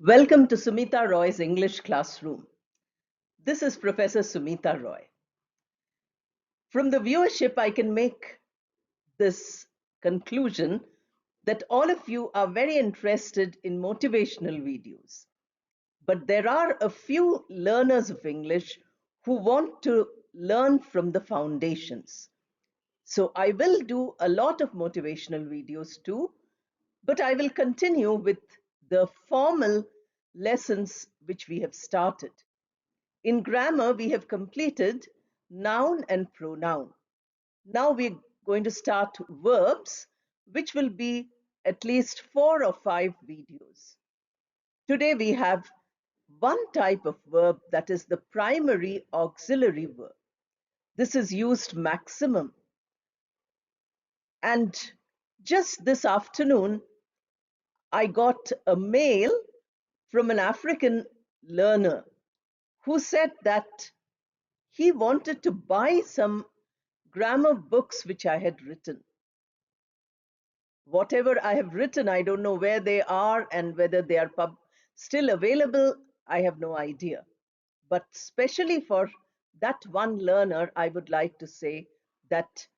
Welcome to Sumita Roy's English classroom. This is Professor Sumita Roy. From the viewership, I can make this conclusion that all of you are very interested in motivational videos. But there are a few learners of English who want to learn from the foundations. So I will do a lot of motivational videos too, but I will continue with the formal lessons which we have started. In grammar, we have completed noun and pronoun. Now we're going to start verbs, which will be at least 4 or 5 videos. Today we have one type of verb, that is the primary auxiliary verb. This is used maximum. And just this afternoon, I got a mail from an African learner who said that he wanted to buy some grammar books which I had written. Whatever I have written, I don't know where they are and whether they are still available. I have no idea. But especially for that one learner, I would like to say that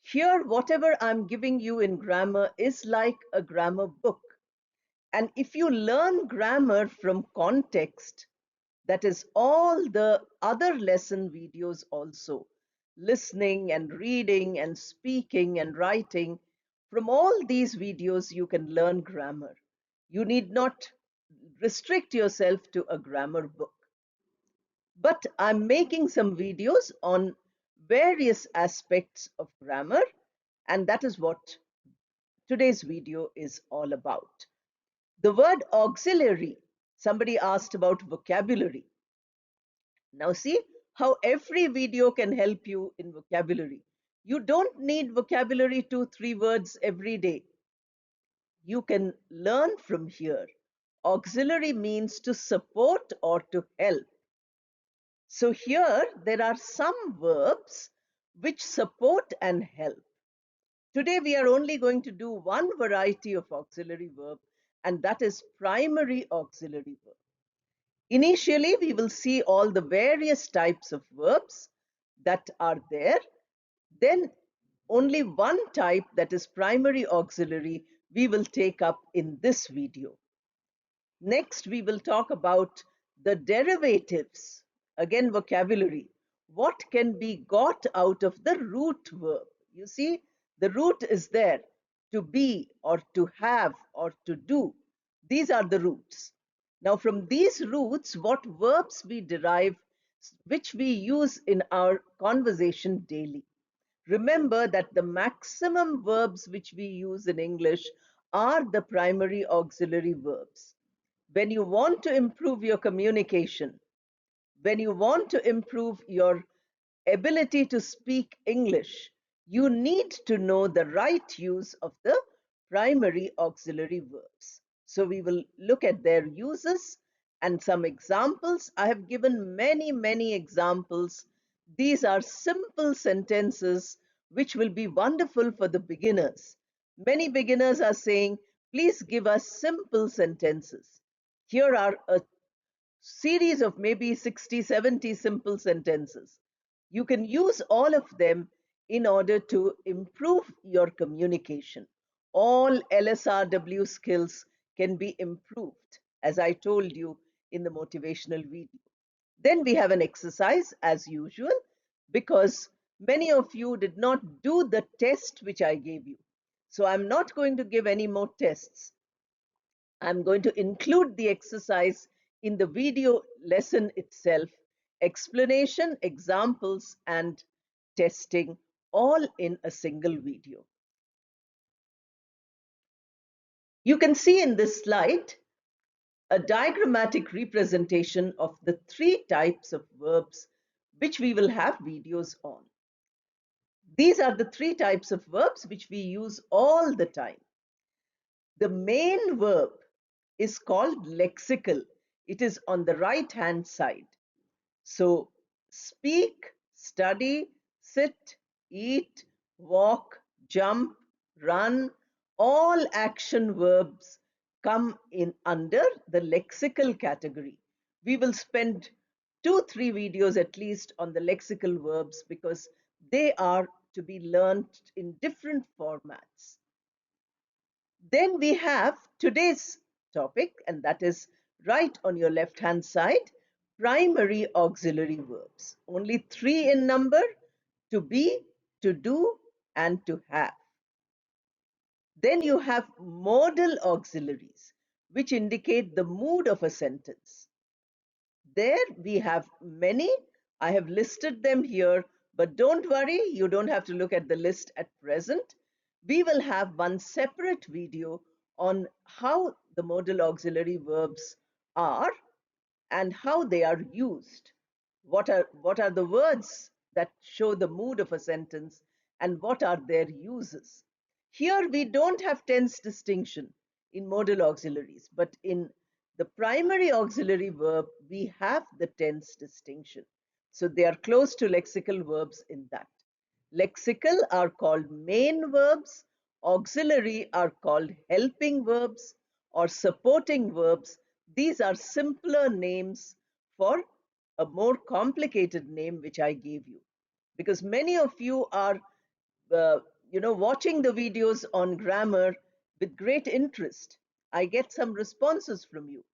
here, whatever I'm giving you in grammar is like a grammar book. And if you learn grammar from context, that is all the other lesson videos also, listening and reading and speaking and writing, from all these videos you can learn grammar. You need not restrict yourself to a grammar book. But I'm making some videos on various aspects of grammar, and that is what today's video is all about. The word auxiliary, somebody asked about vocabulary. Now see how every video can help you in vocabulary. You don't need vocabulary 2, 3 words every day. You can learn from here. Auxiliary means to support or to help. So here there are some verbs which support and help. Today we are only going to do one variety of auxiliary verb, and that is primary auxiliary verb. Initially, we will see all the various types of verbs that are there. Then only one type, that is primary auxiliary, we will take up in this video. Next, we will talk about the derivatives. Again, vocabulary. What can be got out of the root verb? You see, the root is there, to be or to have or to do. These are the roots. Now, from these roots, what verbs we derive, which we use in our conversation daily. Remember that the maximum verbs which we use in English are the primary auxiliary verbs. When you want to improve your communication, when you want to improve your ability to speak English, you need to know the right use of the primary auxiliary verbs. So we will look at their uses and some examples. I have given many examples. These are simple sentences which will be wonderful for the beginners. Many beginners are saying, please give us simple sentences. Here are a series of maybe 60, 70 simple sentences. You can use all of them in order to improve your communication. All LSRW skills can be improved, as I told you in the motivational video. Then we have an exercise as usual, because many of you did not do the test which I gave you. So I'm not going to give any more tests. I'm going to include the exercise in the video lesson itself, explanation, examples, and testing, all in a single video. You can see in this slide a diagrammatic representation of the 3 types of verbs which we will have videos on. These are the 3 types of verbs which we use all the time. The main verb is called lexical. It is on the right-hand side. So, speak, study, sit, eat, walk, jump, run, all action verbs come in under the lexical category. We will spend 2-3 videos at least on the lexical verbs because they are to be learned in different formats. Then we have today's topic, and that is right on your left hand side, primary auxiliary verbs. Only 3 in number: to be, to do, and to have. Then you have modal auxiliaries, which indicate the mood of a sentence. There we have many. I have listed them here, but don't worry, you don't have to look at the list at present. We will have one separate video on how the modal auxiliary verbs are and how they are used. What are the words that show the mood of a sentence and what are their uses? Here we don't have tense distinction in modal auxiliaries, but in the primary auxiliary verb, we have the tense distinction. So they are close to lexical verbs in that. Lexical are called main verbs, auxiliary are called helping verbs or supporting verbs. These are simpler names for a more complicated name which I gave you. Because many of you are uh, watching the videos on grammar with great interest. I get some responses from you.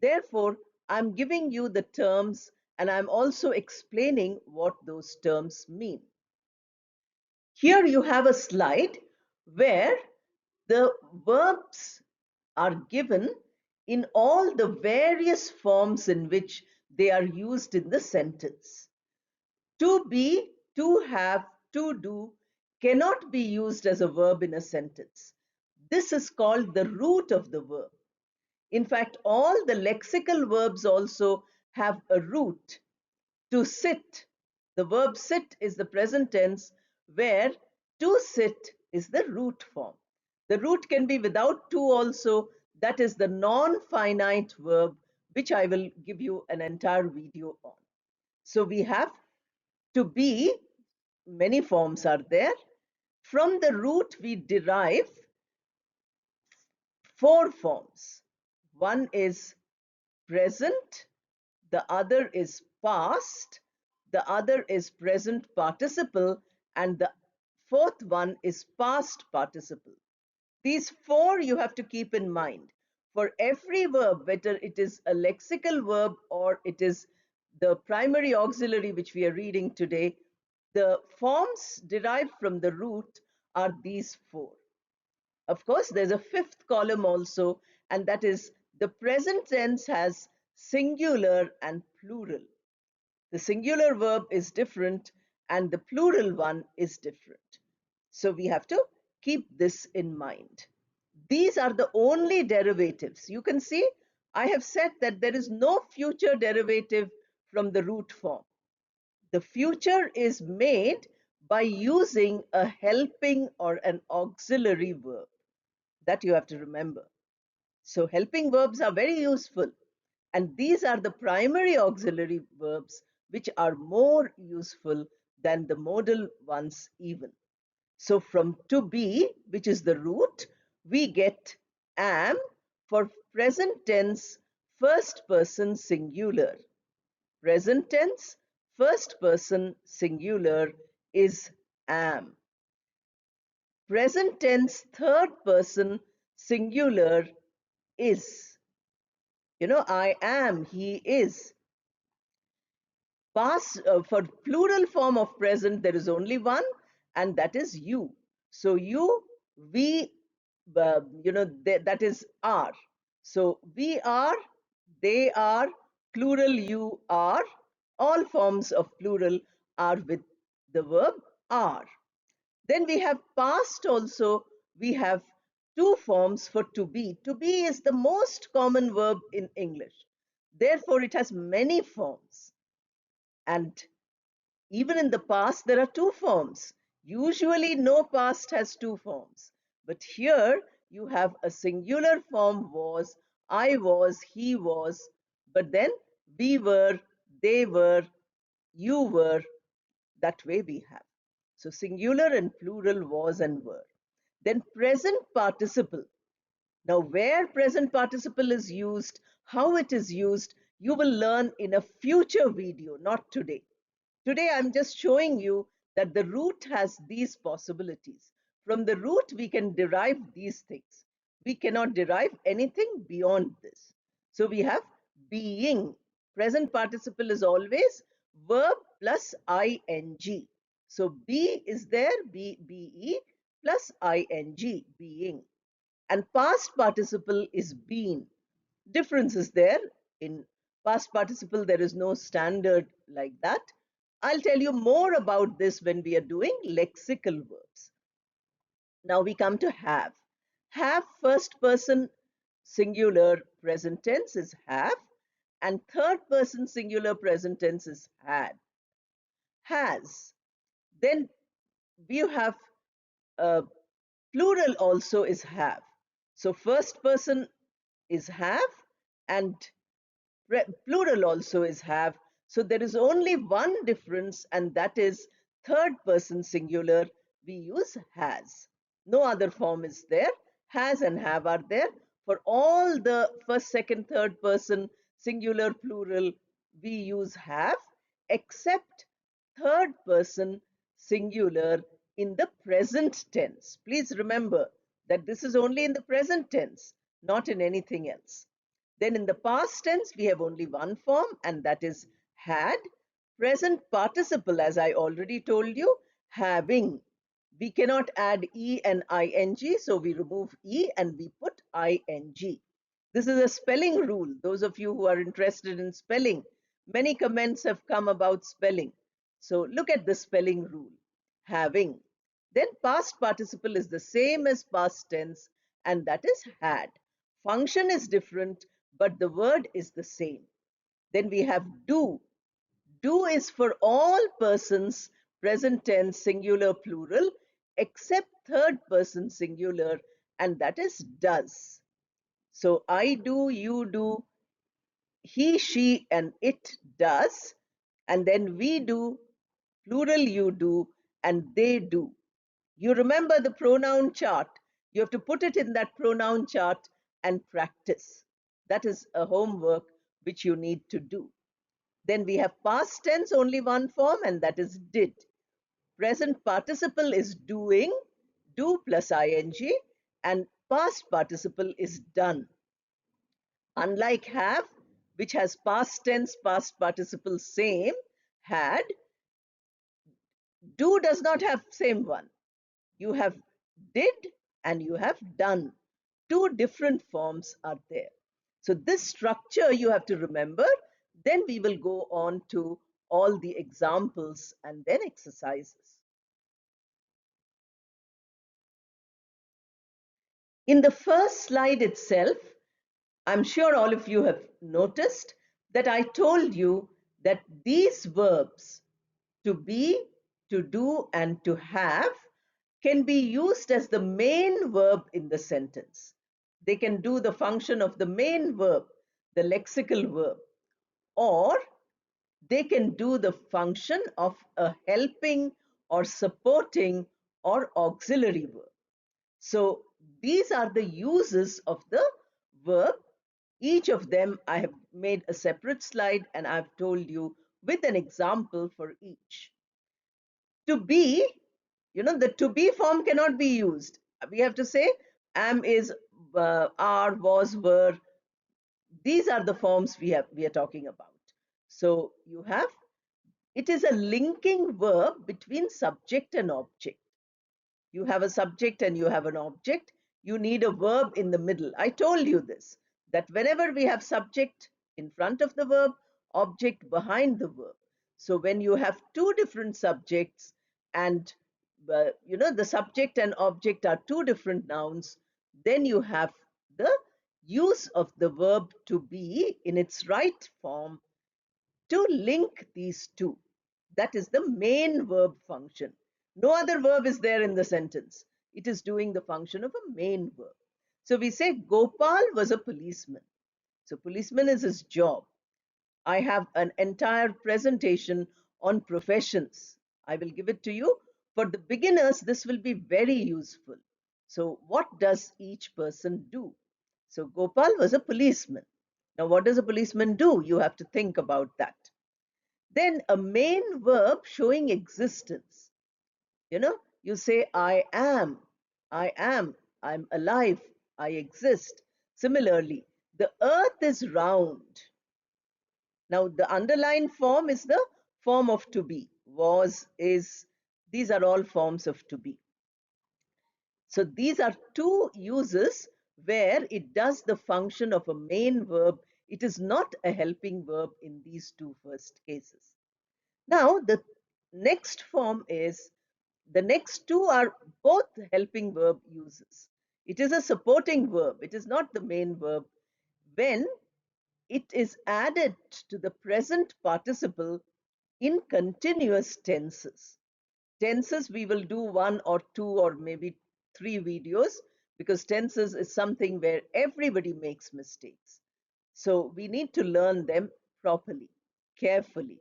Therefore, I'm giving you the terms and I'm also explaining what those terms mean. Here you have a slide where the verbs are given in all the various forms in which they are used in the sentence. To be, to have, to do cannot be used as a verb in a sentence. This is called the root of the verb. In fact, all the lexical verbs also have a root. To sit, the verb sit is the present tense, where to sit is the root form. The root can be without to also. That is the non-finite verb, which I will give you an entire video on. So we have to be, many forms are there. From the root, we derive 4 forms. One is present, the other is past, the other is present participle, and the fourth one is past participle. These 4 you have to keep in mind. For every verb, whether it is a lexical verb or it is the primary auxiliary which we are reading today, the forms derived from the root are these 4. Of course, there's a 5th column also, and that is the present tense has singular and plural. The singular verb is different and the plural one is different. So we have to keep this in mind. These are the only derivatives. You can see I have said that there is no future derivative from the root form. The future is made by using a helping or an auxiliary verb. That you have to remember. So helping verbs are very useful. And these are the primary auxiliary verbs which are more useful than the modal ones even. So from to be, which is the root, we get am for present tense first person singular. Present tense first person singular is am. Present tense third person singular is. I am, he is. Past, for plural form of present, there is only one, and that is you. So you, we, that is are. So we are, they are, plural you are. All forms of plural are with the verb are. Then we have past also. We have 2 forms for to be. To be is the most common verb in English. Therefore, it has many forms. And even in the past, there are 2 forms. Usually, no past has 2 forms. But here, you have a singular form was, I was, he was. But then, we were, they were, you were. That way we have. So singular and plural was and were. Then present participle. Now, where present participle is used, how it is used, you will learn in a future video, not today. Today, I'm just showing you that the root has these possibilities. From the root, we can derive these things. We cannot derive anything beyond this. So we have being. Present participle is always verb plus ing. So be is there, be plus ing, being. And past participle is been. Difference is there. In past participle, there is no standard like that. I'll tell you more about this when we are doing lexical verbs. Now we come to have. Have, first person singular present tense is have, and third person singular present tense is had. Has. Then we have plural also is have. So first person is have, and plural also is have. So there is only one difference, and that is third person singular, we use has. No other form is there. Has and have are there. For all the first, second, third person singular, plural, we use have, except third person singular in the present tense. Please remember that this is only in the present tense, not in anything else. Then in the past tense, we have only one form, and that is had. Present participle, as I already told you, having. We cannot add E and ing, so we remove E and we put ing. This is a spelling rule. Those of you who are interested in spelling, many comments have come about spelling. So look at the spelling rule. Having. Then past participle is the same as past tense, and that is had. Function is different, but the word is the same. Then we have do. Do is for all persons, present tense, singular, plural, except third person singular, and that is does. So I do, you do, he, she, and it does. And then we do, plural you do, and they do. You remember the pronoun chart. You have to put it in that pronoun chart and practice. That is a homework which you need to do. Then we have past tense, only one form, and that is did. Present participle is doing, do plus ing, and past participle is done. Unlike have, which has past tense, past participle same, had, do does not have same one. You have did and you have done. Two different forms are there. So this structure you have to remember. Then we will go on to all the examples and then exercises. In the first slide itself, I'm sure all of you have noticed that I told you that these verbs, to be, to do, and to have, can be used as the main verb in the sentence. They can do the function of the main verb, the lexical verb, or they can do the function of a helping or supporting or auxiliary verb. So these are the uses of the verb. Each of them I have made a separate slide and I've told you with an example for each. To be, the to be form cannot be used. We have to say am, is, are, was, were. These are the forms we are talking about. So you have, it is a linking verb between subject and object. You have a subject and you have an object. You need a verb in the middle. I told you this, that whenever we have subject in front of the verb, object behind the verb. So when you have two different subjects and the subject and object are two different nouns, then you have the use of the verb to be in its right form to link these two. That is the main verb function. No other verb is there in the sentence. It is doing the function of a main verb. So we say Gopal was a policeman. So policeman is his job. I have an entire presentation on professions. I will give it to you. For the beginners, this will be very useful. So what does each person do? So Gopal was a policeman. Now, what does a policeman do? You have to think about that. Then a main verb showing existence. You say, I am, I'm alive, I exist. Similarly, the earth is round. Now, the underlined form is the form of to be, was, is. These are all forms of to be. So these are two uses where it does the function of a main verb. It is not a helping verb in these two first cases. Now, the next form is, the next two are both helping verb uses. It is a supporting verb. It is not the main verb when it is added to the present participle in continuous tenses. Tenses, we will do one or two or maybe three videos, because tenses is something where everybody makes mistakes. So we need to learn them properly, carefully.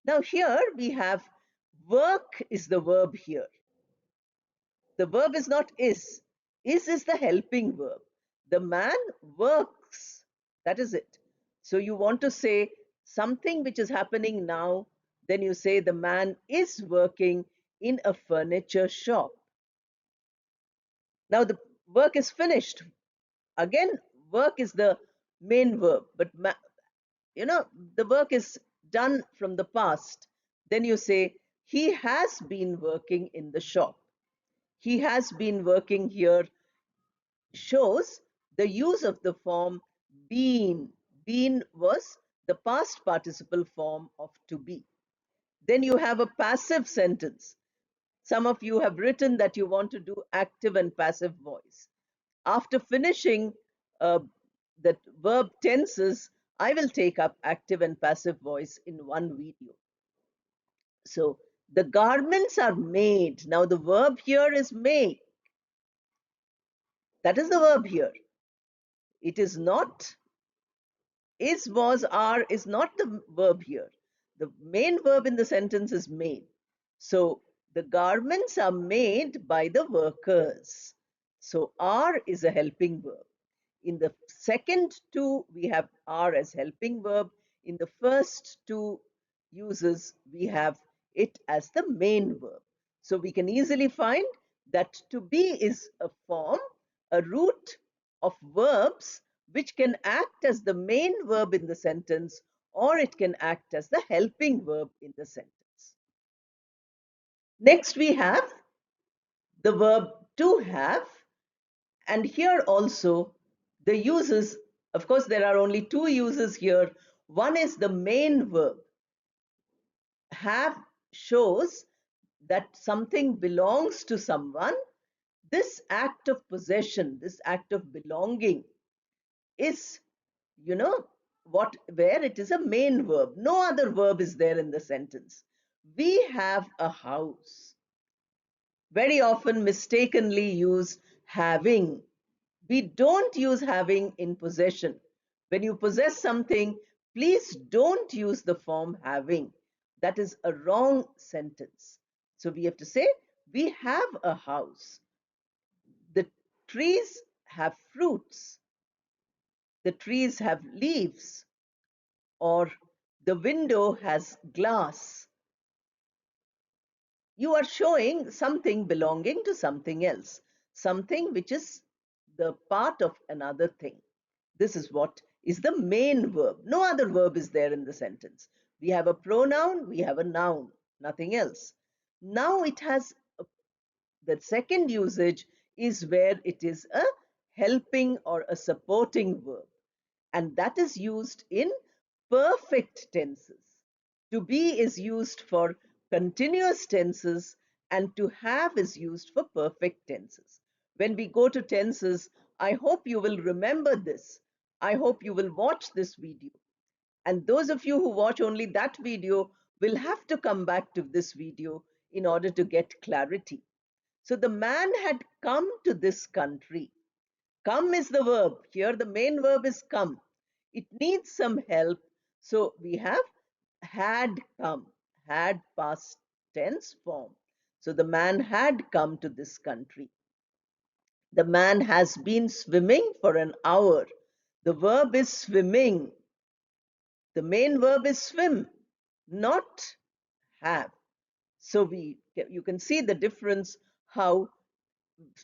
Now here we have work is the verb here. The verb is not is. Is the helping verb. The man works. That is it. So you want to say something which is happening now, then you say the man is working in a furniture shop. Now the work is finished. Again, work is the main verb, but the work is done from the past. Then you say he has been working in the shop. He has been working here shows the use of the form been. Been was the past participle form of to be. Then you have a passive sentence. Some of you have written that you want to do active and passive voice. After finishing uh, the verb tenses, I will take up active and passive voice in one video. So the garments are made. Now the verb here is make. That is the verb here. It is not is, was, are is not the verb here. The main verb in the sentence is made. So the garments are made by the workers. So are is a helping verb. In the second two, we have are as helping verb. In the first two uses, we have it as the main verb. So we can easily find that to be is a form, a root of verbs which can act as the main verb in the sentence, or it can act as the helping verb in the sentence. Next, we have the verb to have, and here also the uses, of course, there are only two uses here. One is the main verb. Have shows that something belongs to someone. This act of possession, this act of belonging is, where it is a main verb. No other verb is there in the sentence. We have a house. Very often mistakenly use having. We don't use having in possession. When you possess something, please don't use the form having. That is a wrong sentence. So we have to say, we have a house. The trees have fruits. The trees have leaves. Or the window has glass. You are showing something belonging to something else, something which is the part of another thing. This is what is the main verb. No other verb is there in the sentence. We have a pronoun, we have a noun, nothing else. Now it has the second usage is where it is a helping or a supporting verb, and that is used in perfect tenses. To be is used for continuous tenses, and to have is used for perfect tenses. When we go to tenses, I hope you will remember this. I hope you will watch this video. And those of you who watch only that video will have to come back to this video in order to get clarity. So the man had come to this country. Come is the verb. Here the main verb is come. It needs some help. So we have had come, had past tense form. So the man had come to this country. The man has been swimming for an hour. The verb is swimming. The main verb is swim, not have. So you can see the difference, how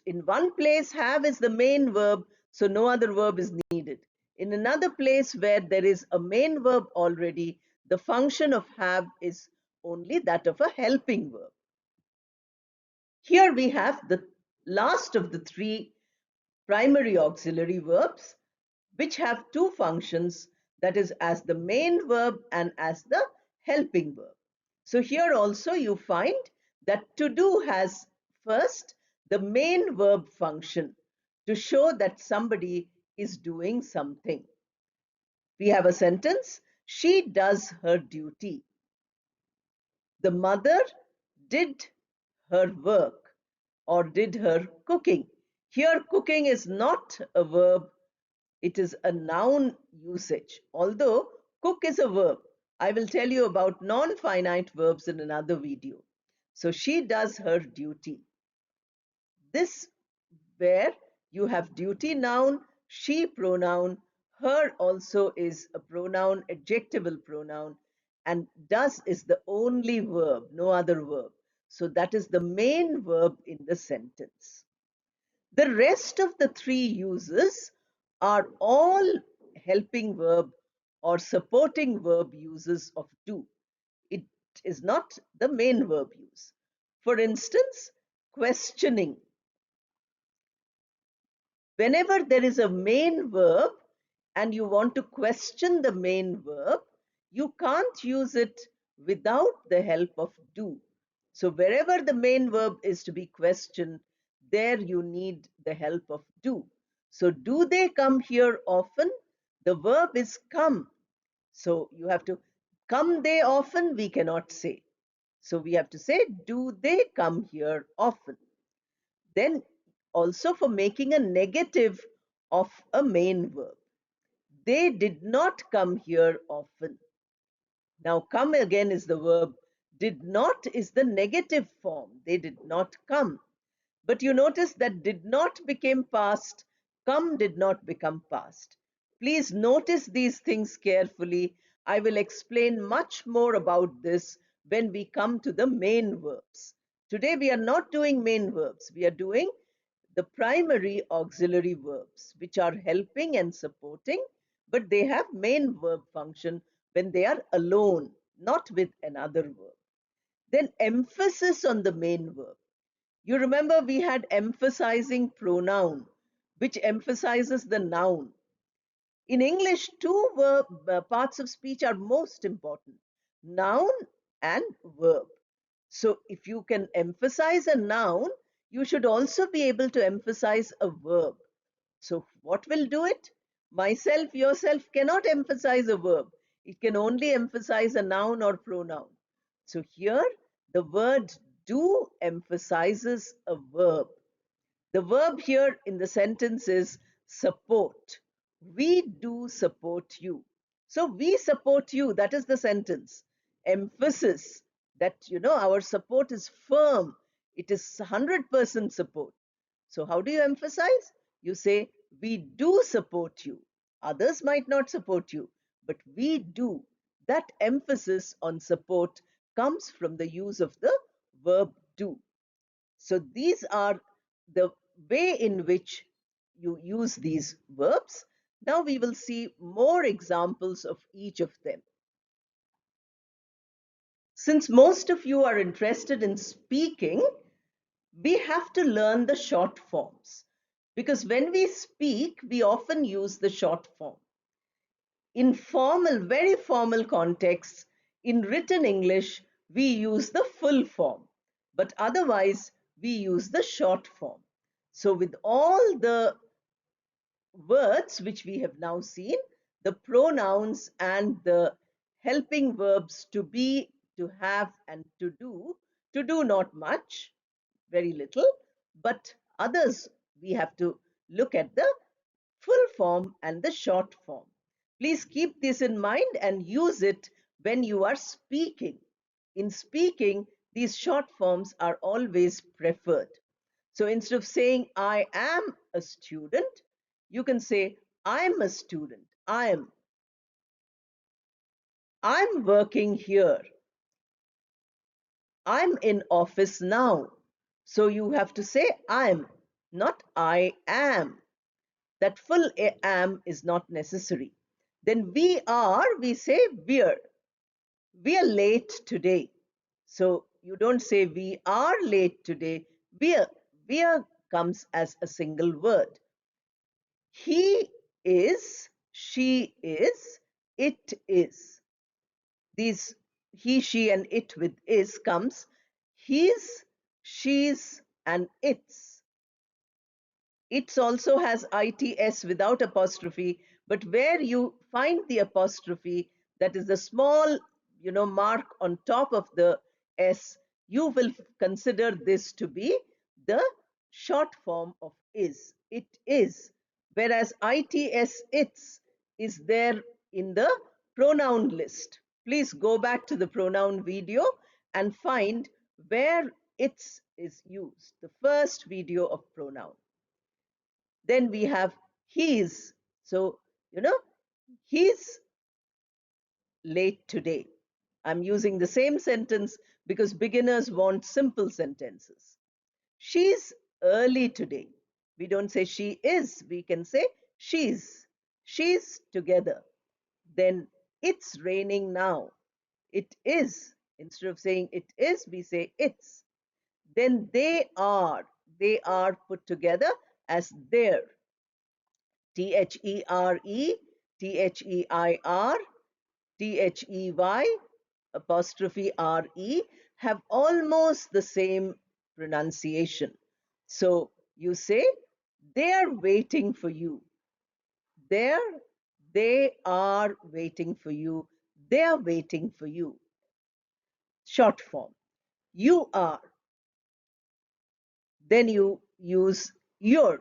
in one place have is the main verb, so no other verb is needed. In another place where there is a main verb already, the function of have is only that of a helping verb. Here we have the last of the three primary auxiliary verbs, which have two functions, that is, as the main verb and as the helping verb. So here also you find that to do has first the main verb function to show that somebody is doing something. We have a sentence, she does her duty. The mother did her work or did her cooking. Here, cooking is not a verb, it is a noun usage. Although cook is a verb. I will tell you about non-finite verbs in another video. So she does her duty. This where you have duty noun, she pronoun, her also is a pronoun, adjectival pronoun, and does is the only verb, no other verb. So that is the main verb in the sentence. The rest of the three uses are all helping verb or supporting verb uses of do. It is not the main verb use. For instance, questioning. Whenever there is a main verb and you want to question the main verb, you can't use it without the help of do. So wherever the main verb is to be questioned, there you need the help of do. So do they come here often? The verb is come. So you have to, come they often, we cannot say. So we have to say, do they come here often? Then also for making a negative of a main verb. They did not come here often. Now come again is the verb. Did not is the negative form. They did not come. But you notice that did not became past, come did not become past. Please notice these things carefully. I will explain much more about this when we come to the main verbs. Today we are not doing main verbs. We are doing the primary auxiliary verbs, which are helping and supporting, but they have main verb function when they are alone, not with another verb. Then emphasis on the main verb. You remember we had emphasizing pronoun, which emphasizes the noun. In English, two parts of speech are most important, noun and verb. So if you can emphasize a noun, you should also be able to emphasize a verb. So what will do it? Myself, yourself cannot emphasize a verb. It can only emphasize a noun or pronoun. So here, the word do emphasizes a verb. The verb here in the sentence is support. We do support you. So we support you, that is the sentence. Emphasis that, our support is firm. It is 100% support. So how do you emphasize? You say, we do support you. Others might not support you, but we do. That emphasis on support comes from the use of the verb do. So these are the way in which you use these verbs. Now we will see more examples of each of them. Since most of you are interested in speaking, we have to learn the short forms, because when we speak, we often use the short form. In formal, very formal contexts, in written English, we use the full form, but otherwise we use the short form. So with all the words which we have now seen, the pronouns and the helping verbs to be, to have, and to do not much, very little, but others we have to look at the full form and the short form. Please keep this in mind and use it when you are speaking. In speaking, these short forms are always preferred. So instead of saying I am a student, you can say I'm a student. I'm working here. I'm in office now. So you have to say I'm, not I am. That full am is not necessary. Then we say we're. We're late today. So you don't say we are late today. We're. We're comes as a single word. He is, she is, it is. These he, she, and it with is comes his, she's, and its. It also has its without apostrophe, but where you find the apostrophe, that is the small, mark on top of the s, you will consider this to be the short form of is. It is. Whereas its is there in the pronoun list. Please go back to the pronoun video and find where its is used, the first video of pronoun. Then we have he's. So, he's late today. I'm using the same sentence because beginners want simple sentences. She's early today. We don't say she is, we can say she's. She's together. Then it's raining now. It is. Instead of saying it is, we say it's. Then they are. They are put together as their. THERE, THEIR, THEY, apostrophe RE have almost the same pronunciation. So you say, they're waiting for you. There, they are waiting for you. They're waiting for you. Short form. You are. Then you use your.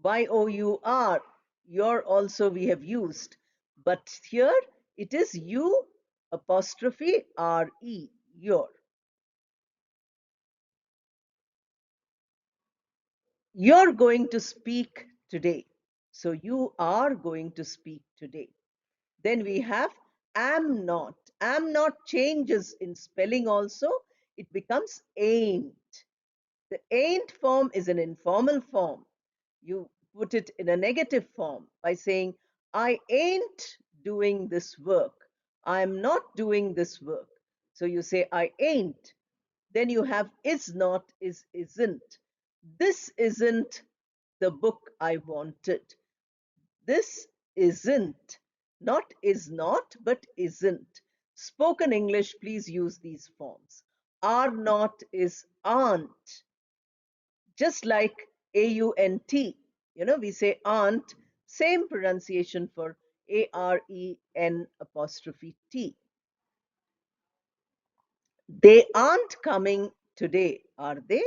Y-O-U-R, your also we have used. But here it is you apostrophe R-E, your. You're going to speak today. So you are going to speak today. Then we have am not. Am not changes in spelling also. It becomes ain't. The ain't form is an informal form. You put it in a negative form by saying, I ain't doing this work. I'm not doing this work. So you say, I ain't. Then you have is not, is isn't. This isn't the book I wanted. This isn't. Not is not, but isn't. Spoken English, please use these forms. Are not is aren't. Just like aunt, we say aunt, same pronunciation for aren apostrophe t. They aren't coming today, are they?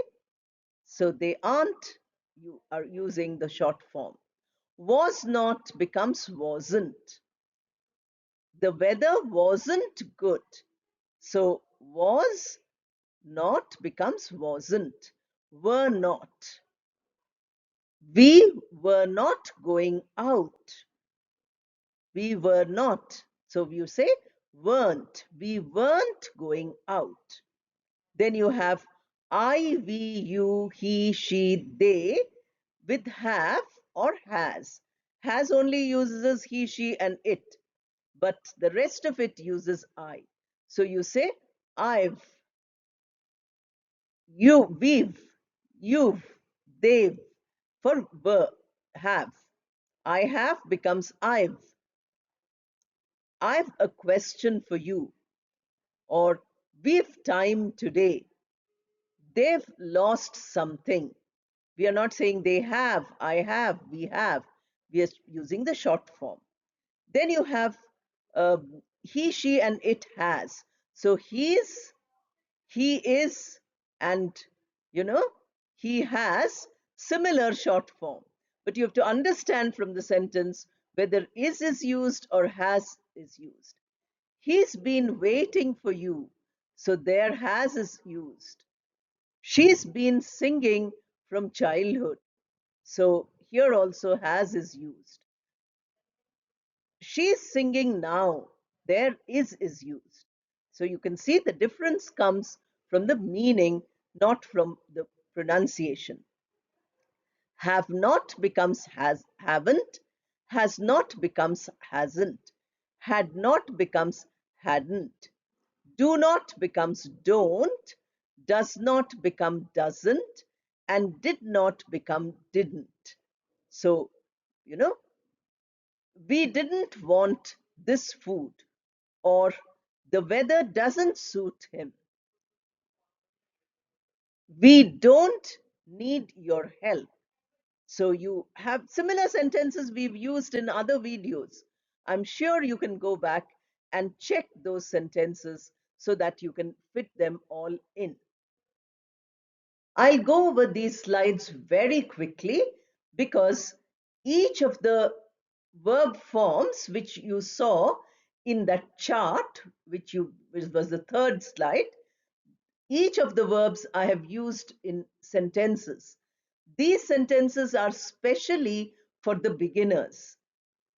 So they aren't, you are using the short form. Was not becomes wasn't. The weather wasn't good. So was not becomes wasn't. Were not. We were not going out. We were not. So you say weren't. We weren't going out. Then you have I, we, you, he, she, they with have or has. Has only uses he, she, and it, but the rest of it uses I. So you say I've, we've, you've, they've, for have. I have becomes I've. I've a question for you, or we've time today. They've lost something. We are not saying they have, I have, we have. We are using the short form. Then you have he, she, and it has. So he's, he is, and he has similar short form. But you have to understand from the sentence whether is used or has is used. He's been waiting for you. So there has is used. She's been singing from childhood. So here also has is used. She's singing now. There is used. So you can see the difference comes from the meaning, not from the pronunciation. Have not becomes haven't, has not becomes hasn't, had not becomes hadn't, do not becomes don't, does not become doesn't, and did not become didn't. So, you know, we didn't want this food, or the weather doesn't suit him. We don't need your help. So you have similar sentences we've used in other videos. I'm sure you can go back and check those sentences so that you can fit them all in. I'll go over these slides very quickly because each of the verb forms which you saw in that chart, which was the third slide, each of the verbs I have used in sentences. These sentences are specially for the beginners.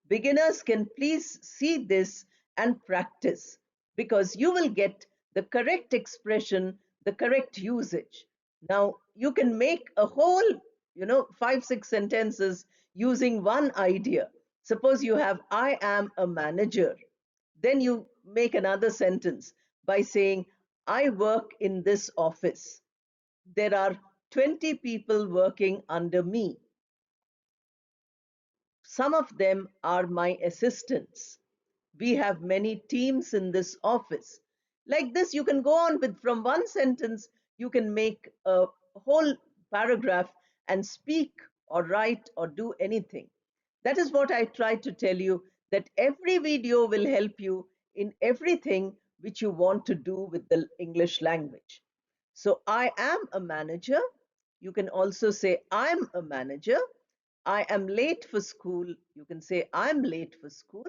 Beginners can please see this and practice, because you will get the correct expression, the correct usage. Now, you can make a whole, 5, 6 sentences using one idea. Suppose you have, I am a manager. Then you make another sentence by saying, I work in this office. There are 20 people working under me. Some of them are my assistants. We have many teams in this office. Like this, you can go on with, from one sentence, you can make a whole paragraph and speak or write or do anything. That is what I tried to tell you, that every video will help you in everything which you want to do with the English language. So I am a manager. You can also say I'm a manager. I am late for school. You can say I'm late for school.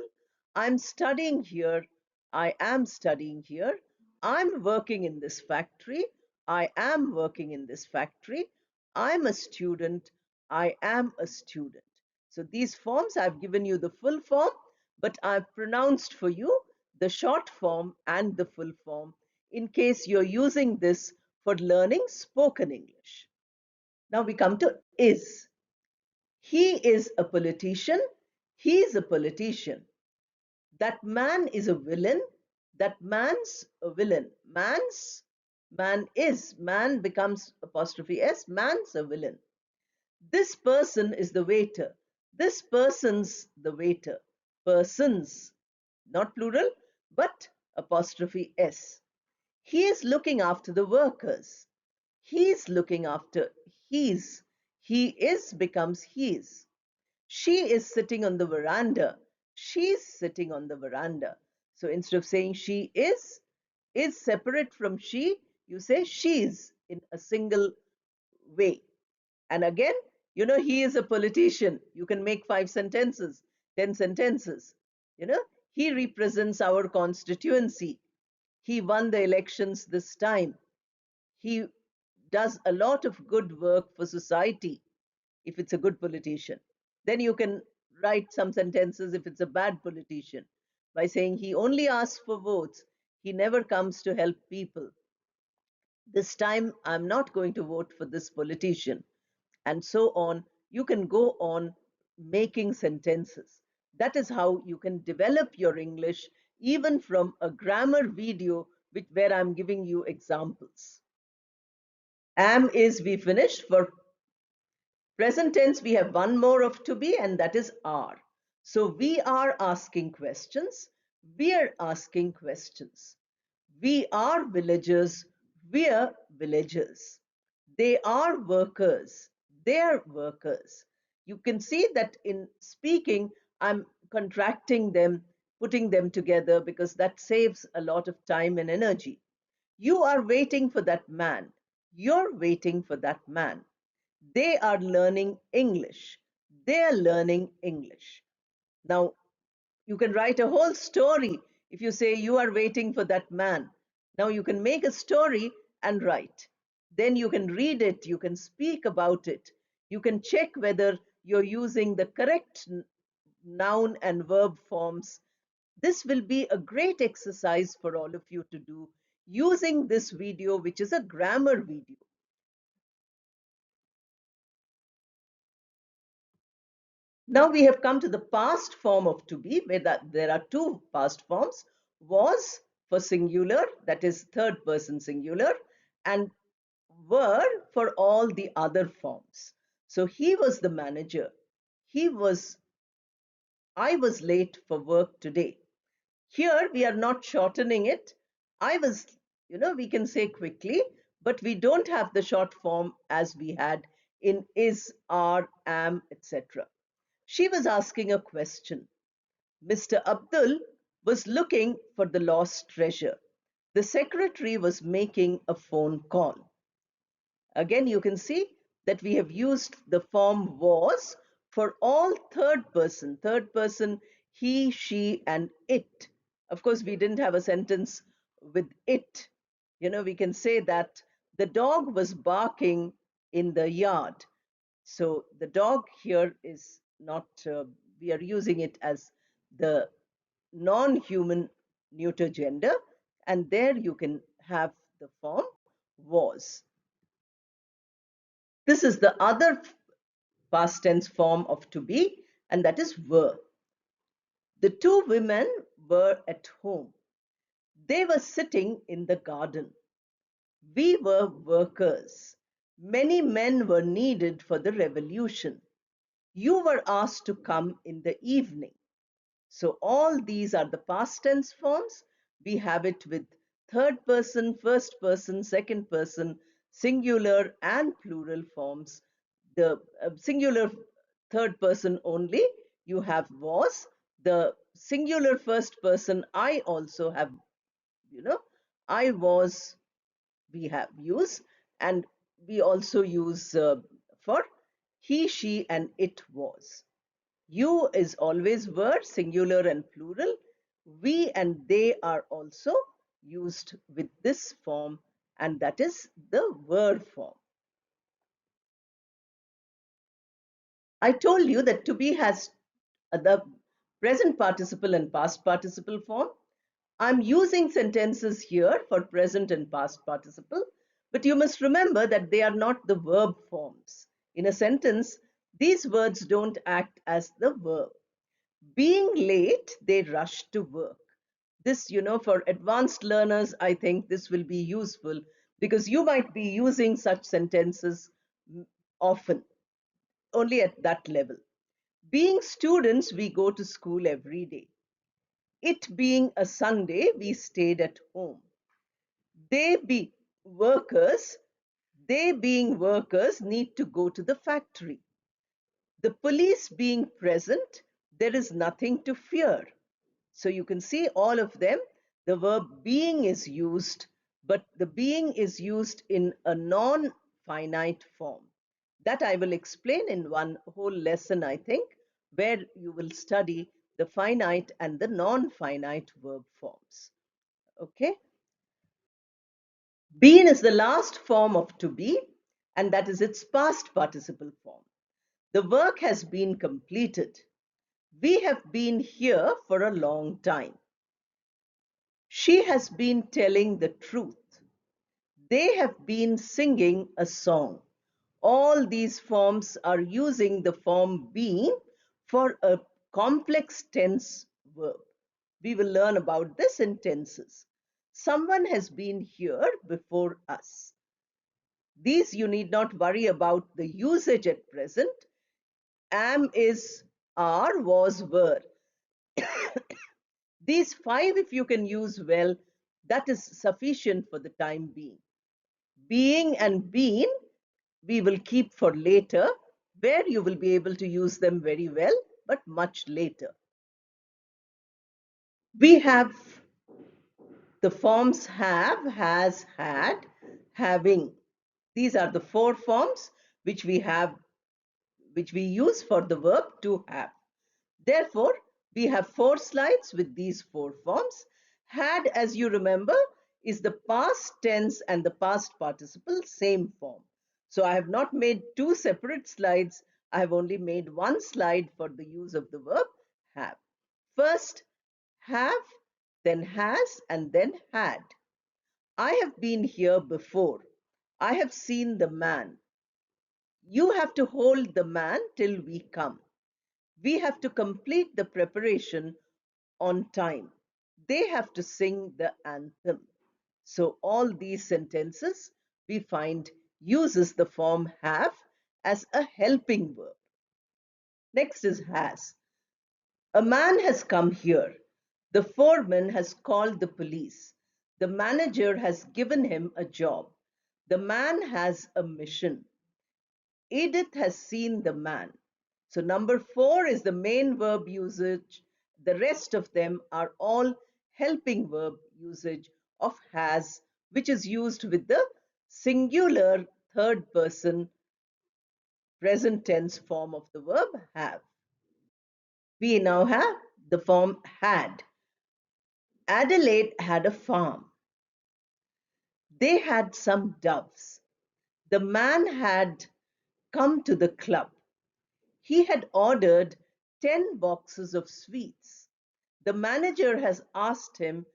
I'm studying here. I am studying here. I'm working in this factory. I am working in this factory. I'm a student. I am a student. So these forms, I've given you the full form, but I've pronounced for you the short form and the full form in case you're using this for learning spoken English. Now we come to is. He is a politician. He is a politician. That man is a villain. That man's a villain. Man becomes apostrophe S. Man's a villain. This person is the waiter. This person's the waiter. Persons, not plural, but apostrophe S. He is looking after the workers. He's looking after he's. He is becomes he's. She is sitting on the veranda. She's sitting on the veranda. So instead of saying she is separate from she, you say she's in a single way. And again, he is a politician. You can make 5 sentences, 10 sentences. You know, he represents our constituency. He won the elections this time. He does a lot of good work for society if it's a good politician. Then you can write some sentences if it's a bad politician by saying he only asks for votes. He never comes to help people. This time I'm not going to vote for this politician. And so on. You can go on making sentences. That is how you can develop your English even from a grammar video where I'm giving you examples. Am is we finished. For present tense, we have one more of to be, and that is are. So we are asking questions. We're asking questions. We are villagers. We're villagers. They are workers. They're workers. You can see that in speaking, I'm contracting them, putting them together, because that saves a lot of time and energy. You are waiting for that man. You're waiting for that man. They are learning English. They're learning English. Now, you can write a whole story if you say you are waiting for that man. Now, you can make a story and write. then you can read it, you can speak about it, you can check whether you're using the correct noun and verb forms. This will be a great exercise for all of you to do using this video, which is a grammar video. Now we have come to the past form of to be, where there are two past forms: was for singular, that is third person singular, and were for all the other forms. So he was the manager. He was, I was late for work today. Here we are not shortening it. I was, we can say quickly, but we don't have the short form as we had in is, are, am, etc. She was asking a question. Mr. Abdul was looking for the lost treasure. The secretary was making a phone call. Again, you can see that we have used the form was for all third person. Third person, he, she, and it. Of course, we didn't have a sentence with it. We can say that the dog was barking in the yard. So the dog here is not, we are using it as the non-human neuter gender. And there you can have the form was. This is the other past tense form of to be, and that is were. The two women were at home. They were sitting in the garden. We were workers. Many men were needed for the revolution. You were asked to come in the evening. So all these are the past tense forms. We have it with third person, first person, second person, singular and plural forms. The singular third person only, you have was. The singular first person, I also have, I was, we have use. And we also use for he, she, and it was. You is always were, singular and plural. We and they are also used with this form, and that is the were form. I told you that to be has the present participle and past participle form. I'm using sentences here for present and past participle, but you must remember that they are not the verb forms. In a sentence, these words don't act as the verb. Being late, they rush to work. This, for advanced learners, I think this will be useful because you might be using such sentences often, only at that level. Being students, we go to school every day. It being a Sunday, we stayed at home. They be workers, they being workers need to go to the factory. The police being present, there is nothing to fear. So you can see all of them. The verb being is used, but the being is used in a non-finite form. That I will explain in one whole lesson, I think, where you will study the finite and the non-finite verb forms. Okay? Been is the last form of to be, and that is its past participle form. The work has been completed. We have been here for a long time. She has been telling the truth. They have been singing a song. All these forms are using the form being for a complex tense verb. We will learn about this in tenses. Someone has been here before us. These you need not worry about the usage at present. Am, is, are, was, were. These five, if you can use well, that is sufficient for the time being. Being and been, we will keep for later, where you will be able to use them very well, but much later. We have the forms have, has, had, having. These are the four forms which we have, which we use for the verb to have. Therefore, we have 4 slides with these 4 forms. Had, as you remember, is the past tense and the past participle same form. So I have not made two separate slides. I have only made one slide for the use of the verb have. First, have, then has, and then had. I have been here before. I have seen the man. You have to hold the man till we come. We have to complete the preparation on time. They have to sing the anthem. So all these sentences we find uses the form have as a helping verb. Next is has. A man has come here. The foreman has called the police. The manager has given him a job. The man has a mission. Edith has seen the man. So number 4 is the main verb usage. The rest of them are all helping verb usage of has, which is used with the singular third person present tense form of the verb have. We now have the form had. Adelaide had a farm. They had some doves. The man had come to the club. He had ordered 10 boxes of sweets. The manager has asked him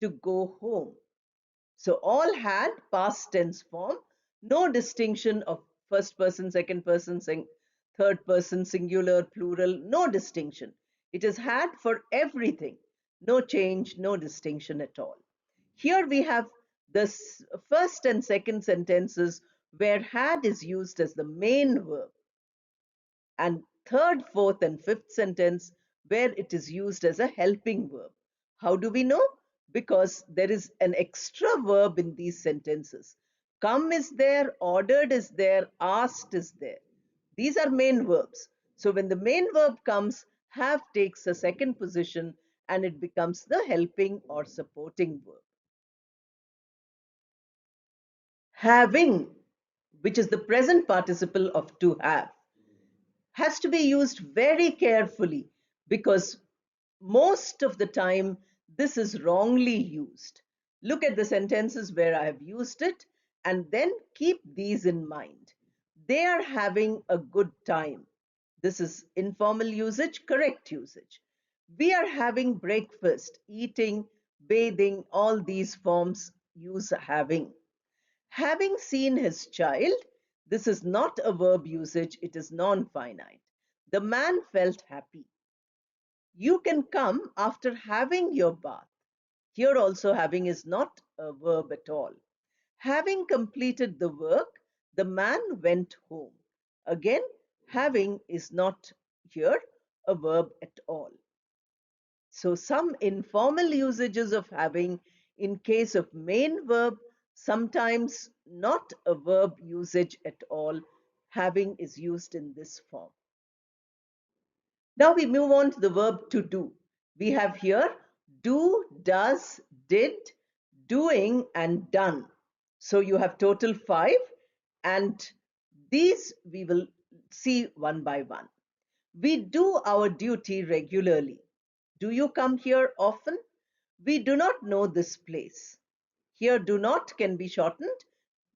to go home. So all had past tense form, no distinction of first person, second person, third person, singular, plural, no distinction. It is had for everything, no change, no distinction at all. Here we have the first and second sentences where had is used as the main verb, and third, fourth, and fifth sentence where it is used as a helping verb. How do we know? Because there is an extra verb in these sentences. Come is there, ordered is there, asked is there. These are main verbs. So when the main verb comes, have takes a second position and it becomes the helping or supporting verb. Having, which is the present participle of to have, has to be used very carefully because most of the time this is wrongly used. Look at the sentences where I have used it and then keep these in mind. They are having a good time. This is informal usage, correct usage. We are having breakfast, eating, bathing, all these forms use having. Having seen his child, this is not a verb usage, it is non-finite. The man felt happy. You can come after having your bath. Here also having is not a verb at all. Having completed the work, the man went home. Again, having is not here a verb at all. So some informal usages of having in case of main verb, sometimes not a verb usage at all. Having is used in this form. Now we move on to the verb to do. We have here do, does, did, doing, and done. So you have total 5, and these we will see one by one. We do our duty regularly. Do you come here often? We do not know this place. Here, do not can be shortened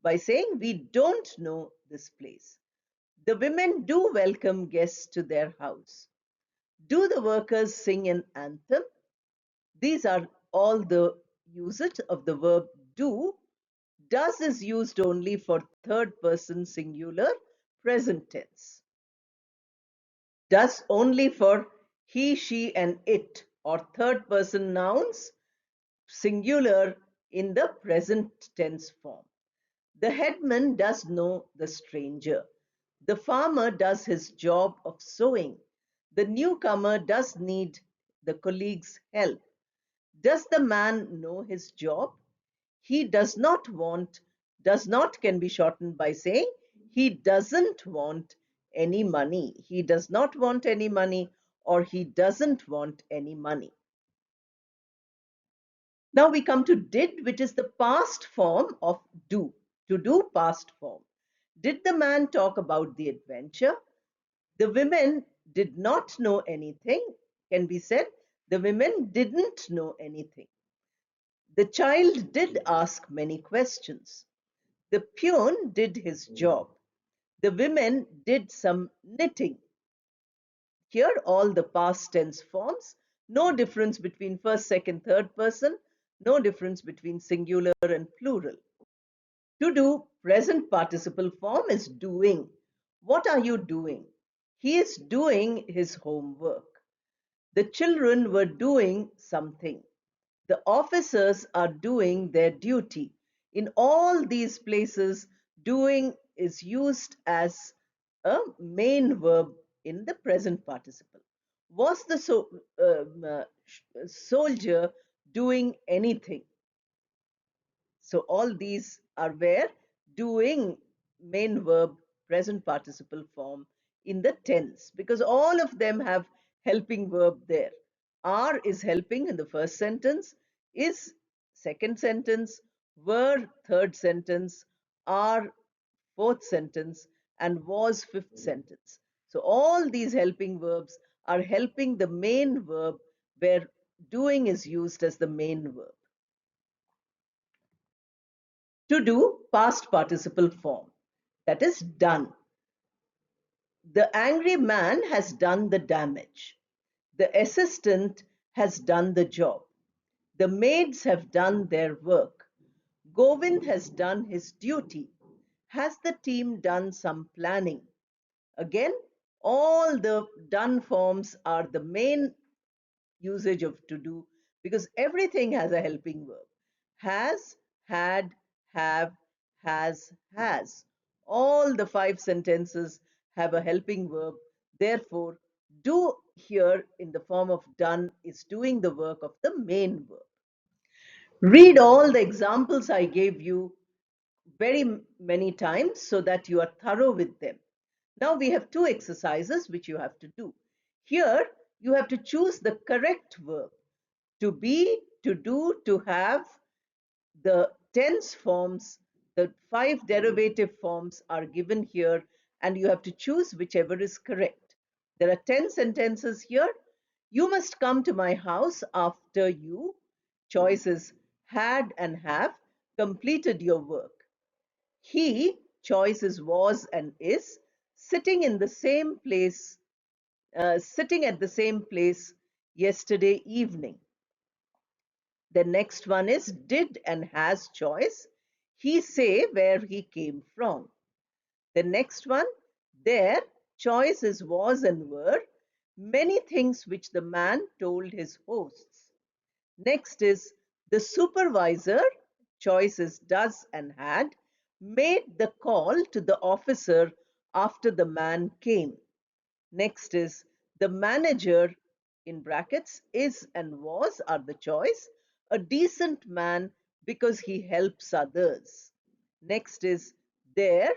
by saying we don't know this place. The women do welcome guests to their house. Do the workers sing an anthem? These are all the usage of the verb do. Does is used only for third person singular present tense. Does only for he, she, and it or third person nouns singular in the present tense form. The headman does know the stranger. The farmer does his job of sowing. The newcomer does need the colleague's help. Does the man know his job? He does not want, does not can be shortened by saying he doesn't want any money. He does not want any money or he doesn't want any money. Now we come to did, which is the past form of do. To do, past form. Did the man talk about the adventure? The women did not know anything. Can be said, the women didn't know anything. The child did ask many questions. The peon did his job. The women did some knitting. Here, all the past tense forms, no difference between first, second, third person, no difference between singular and plural. To do, present participle form is doing. What are you doing? He is doing his homework. The children were doing something. The officers are doing their duty. In all these places, doing is used as a main verb in the present participle. Was the soldier doing anything? So all these are where doing main verb present participle form in the tense, because all of them have helping verb there. Are is helping in the first sentence, is second sentence, were third sentence, are fourth sentence, and was fifth sentence. So all these helping verbs are helping the main verb where doing is used as the main verb. To do, past participle form, that is done. The angry man has done the damage. The assistant has done the job. The maids have done their work. Govind has done his duty. Has the team done some planning? Again, all the done forms are the main usage of to do, because everything has a helping verb. Has, had, have, has. All the 5 sentences have a helping verb. Therefore, do here in the form of done is doing the work of the main verb. Read all the examples I gave you very many times so that you are thorough with them. Now we have 2 exercises which you have to do. Here you have to choose the correct verb. To be, to do, to have. The tense forms, the 5 derivative forms are given here, and you have to choose whichever is correct. There are 10 sentences here. You must come to my house after you, choices had and have, completed your work. He, choices was and is, sitting in the same place, sitting at the same place yesterday evening. The next one is did and has choice. He say where he came from. The next one, there, choice is was and were, many things which the man told his hosts. Next is the supervisor, choice is does and had, made the call to the officer after the man came. Next is the manager, in brackets, is and was are the choice, a decent man because he helps others. Next is there,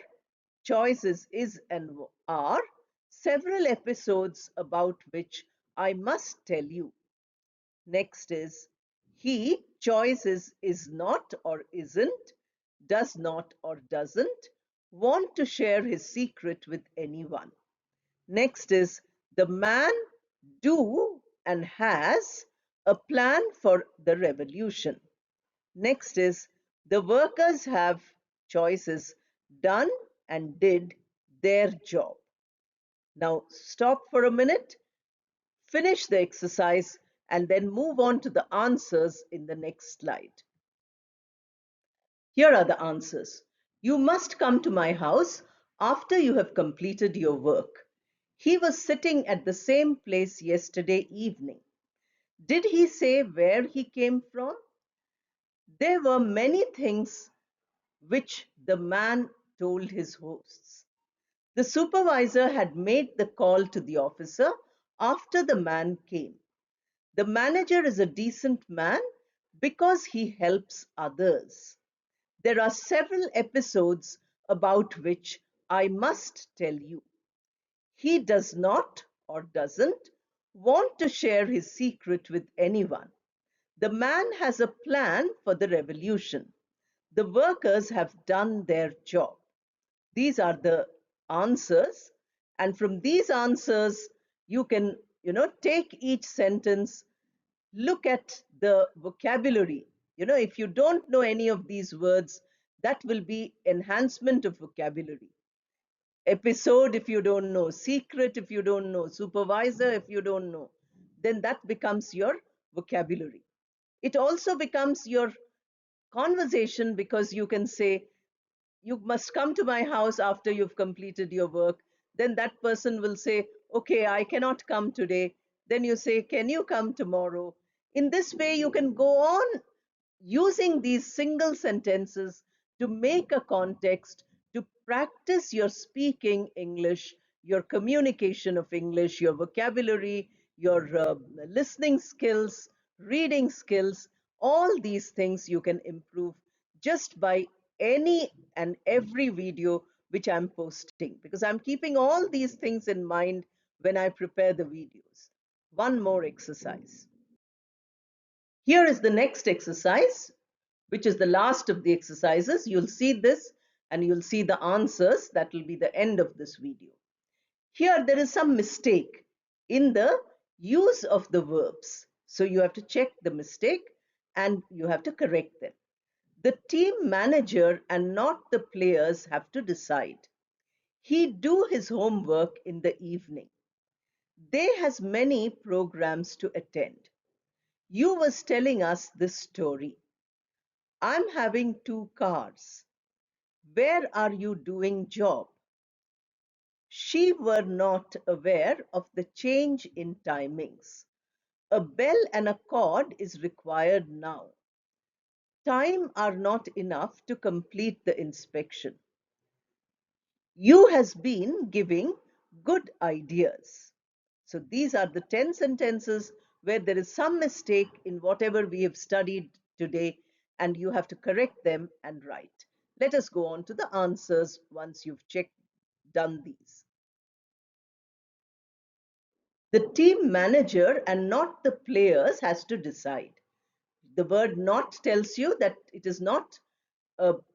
choices is and are, several episodes about which I must tell you. Next is he, choices is not or isn't, does not or doesn't, want to share his secret with anyone. Next is the man do and has a plan for the revolution. Next is the workers have choices done and did their job. Now stop for a minute, finish the exercise, and then move on to the answers in the next slide. Here are the answers. You must come to my house after you have completed your work. He was sitting at the same place yesterday evening. Did he say where he came from? There were many things which the man told his hosts. The supervisor had made the call to the officer after the man came. The manager is a decent man because he helps others. There are several episodes about which I must tell you. He does not or doesn't want to share his secret with anyone. The man has a plan for the revolution. The workers have done their job. These are the answers. And from these answers, you can, take each sentence, look at the vocabulary, If you don't know any of these words, that will be enhancement of vocabulary. Episode, if you don't know; secret, if you don't know; supervisor, if you don't know, then that becomes your vocabulary. It also becomes your conversation, because you can say, you must come to my house after you've completed your work. Then that person will say, okay, I cannot come today. Then you say, can you come tomorrow? In this way, you can go on using these single sentences to make a context, to practice your speaking English, your communication of English, your vocabulary, your listening skills, reading skills. All these things you can improve just by any and every video which I'm posting, because I'm keeping all these things in mind when I prepare the videos. One more exercise. Here is the next exercise, which is the last of the exercises. You'll see this and you'll see the answers. That will be the end of this video. Here there is some mistake in the use of the verbs. So you have to check the mistake and you have to correct them. The team manager and not the players have to decide. He do his homework in the evening. They has many programs to attend. You was telling us this story. I'm having two cars. Where are you doing job? She were not aware of the change in timings. A bell and a cord is required now. Time are not enough to complete the inspection. You has been giving good ideas. So these are the 10 sentences where there is some mistake in whatever we have studied today, and you have to correct them and write. Let us go on to the answers once you've done these. The team manager and not the players has to decide. The word not tells you that it is not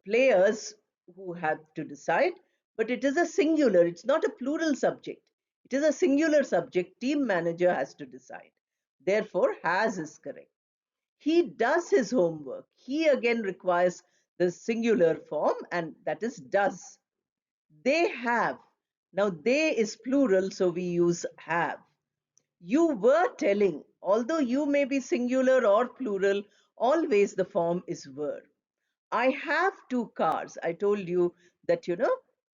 players who have to decide, but it is a singular. It's not a plural subject. It is a singular subject. Team manager has to decide. Therefore, has is correct. He does his homework. He again requires the singular form, and that is does. They have. Now, they is plural, so we use have. You were telling, although you may be singular or plural, always the form is were. I have two cars. I told you that,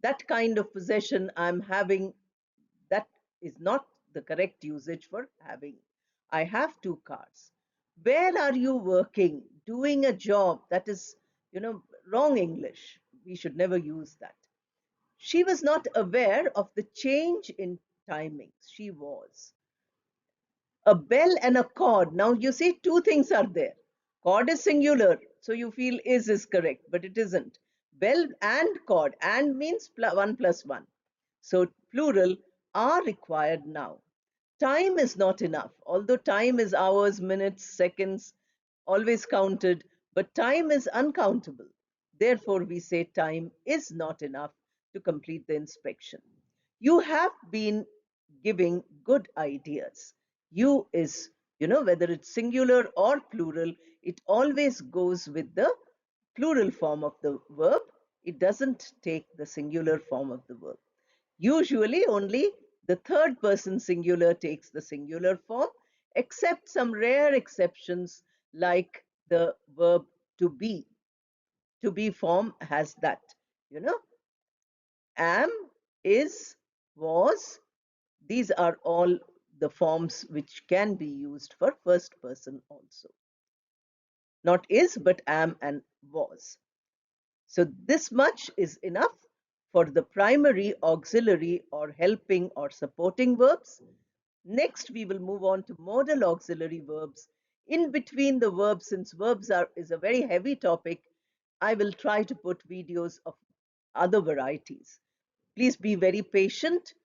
that kind of possession I'm having, that is not the correct usage for having. I have two cars. Where are you working? Doing a job. That is, wrong English. We should never use that. She was not aware of the change in timings. She was. A bell and a cord. Now you see two things are there. Cord is singular, so you feel is correct, but it isn't. Bell and cord, and means one plus one. So plural are required now. Time is not enough, although time is hours, minutes, seconds, always counted, but time is uncountable. Therefore, we say time is not enough to complete the inspection. You have been giving good ideas. You is, whether it's singular or plural, it always goes with the plural form of the verb. It doesn't take the singular form of the verb. Usually only the third person singular takes the singular form, except some rare exceptions like the verb to be. To be form has that, you know, am, is, was. These are all the forms which can be used for first person also. Not is, but am and was. So this much is enough for the primary, auxiliary, or helping or supporting verbs. Next, we will move on to modal auxiliary verbs. In between the verbs, since is a very heavy topic, I will try to put videos of other varieties. Please be very patient.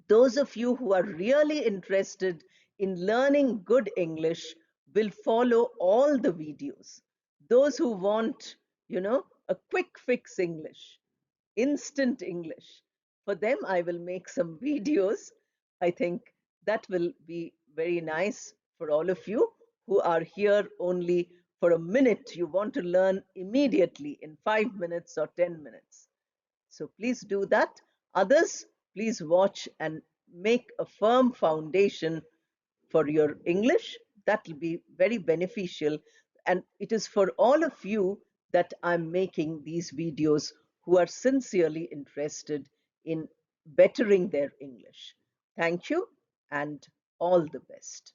Those of you who are really interested in learning good English will follow all the videos. Those who want, a quick fix English, instant English, for them I will make some videos. I think that will be very nice for all of you who are here only for a minute you want to learn immediately in 5 minutes or 10 minutes. So please do that. Others, please watch and make a firm foundation for your English. That will be very beneficial. And it is for all of you that I'm making these videos who are sincerely interested in bettering their English. Thank you and all the best.